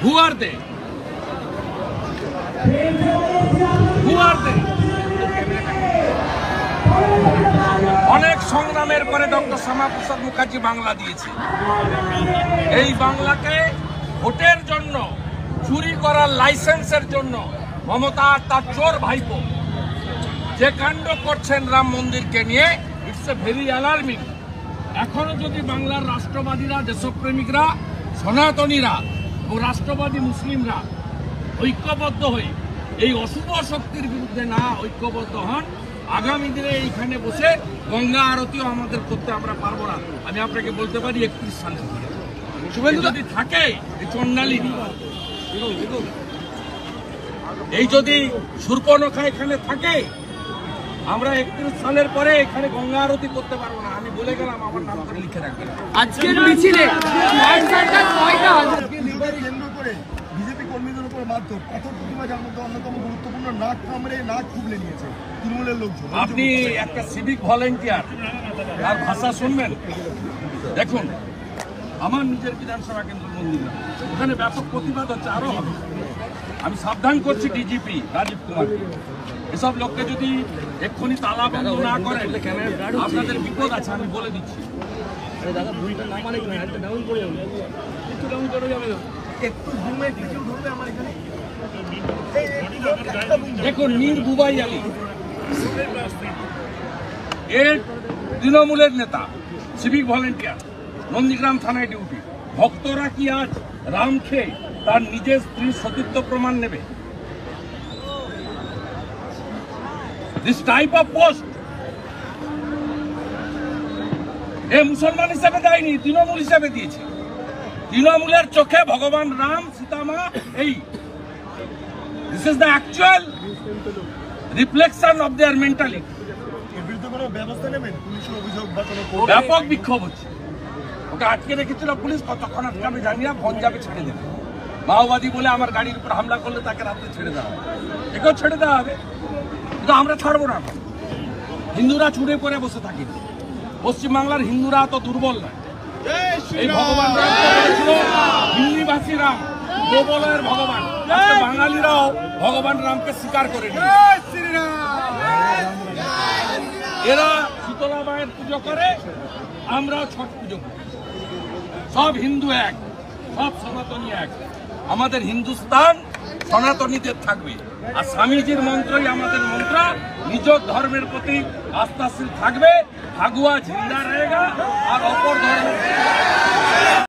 Who are they? Who are they? অনেক সংগ্রামের পরে ডক্টর শ্যামাপ্রসাদ মুখার্জি বাংলা দিয়েছে। এই বাংলাকে ভোটের জন্য, চুরি করার লাইসেন্সের জন্য মমতা আর তার চোর ভাইপো যে কাণ্ড করছেন রাম মন্দিরকে নিয়ে, ইটস এ ভেরি অ্যালার্মিং। এখনো যদি বাংলার রাষ্ট্রবাদীরা, দেশপ্রেমিকরা, সনাতনীরা ও রাষ্ট্রবাদী মুসলিমরা ঐক্যবদ্ধ হয়ে এই অশুভ শক্তির বিরুদ্ধে না ঐক্যবদ্ধ হন, আগামী দিনে এইখানে বসে গঙ্গা আরতিও আমাদের করতে আমরা পারবো না। আমি আপনাকে বলতে পারি 31 সালে যদি থাকে এই চন্ডালী, এই যদি সূর্পনখা এখানে থাকে, আমরা 31 সালের পরে এখানে গঙ্গা আরতি করতে পারবো না। আমি বলে গেলাম, আমার নাম করে লিখে রাখবেন। আজকের মিছিলে বিজেপি কর্মীদের উপর মারধর, পাথর প্রতিমা, যার মধ্যে অন্যতম গুরুত্বপূর্ণ নাক কামড়ে নাক খুবলে নিয়েছে তৃণমূলের লোকজন। আপনি একটা সিভিক ভলেন্টিয়ার, তার ভাষা শুনবেন। দেখুন, আমার নিজের বিধানসভা কেন্দ্র মন্দির, ওখানে ব্যাপক প্রতিবাদ হচ্ছে, আরো হবে। আমি সাবধান করছি ডিজিপি রাজীব কুমার, এসব লোককে যদি এক্ষুনি তালা বন্ধ না করেন আপনাদের বিপদ আছে, আমি বলে দিচ্ছি। দেখুন, মীর বুবাই আলী এর তৃণমূলের নেতা, সিভিক ভলেন্টিয়ার, নন্দীগ্রাম থানায় ডিউটি। ভক্তরা কি আজ রাম খেয়ে তার নিজের স্ত্রীর সতীত্ব প্রমাণ নেবে? দিস টাইপ অফ পোস্ট এ মুসলমান হিসেবে দেয়নি, তৃণমূল হিসেবে দিয়েছে। তৃণমূলের চোখে ভগবান রাম, সীতামা, এই this is the actual reflection of their mentality. ব্যাপক বিক্ষোভ হচ্ছে। ওকে আটকে রেখেছিল পুলিশ, কতক্ষণ আটকাবে জানি না, পঞ্জাবে ছেড়ে দেবে। মাওবাদী বলে আমার গাড়ির উপর হামলা করলে তাকে রাত্রে ছেড়ে দেওয়া হবে, একেও ছেড়ে দেওয়া হবে, কিন্তু আমরা ছাড়বো না। হিন্দুরা ছুটে পড়ে বসে থাকি। পশ্চিমবাংলার হিন্দুরা তো দুর্বল নয়। এই ভগবান রাম ছিল হিন্দিভাষী রাম, গোবলয়ের ভগবান। বাঙালিরাও ভগবান রামকে স্বীকার করে নিয়েছে। এরা শীতলা মায়ের পুজো করে, আমরাও ছট পুজো করি। সব হিন্দু এক, সব সনাতনী এক। আমাদের হিন্দুস্তান সনাতনীদের থাকবে, আর স্বামীজির মন্ত্রই আমাদের মন্ত্র। নিজ ধর্মের প্রতি আস্থাশীল থাকবে, ফাগুয়া জিন্দা রয়েগা, আর অপর ধর্মের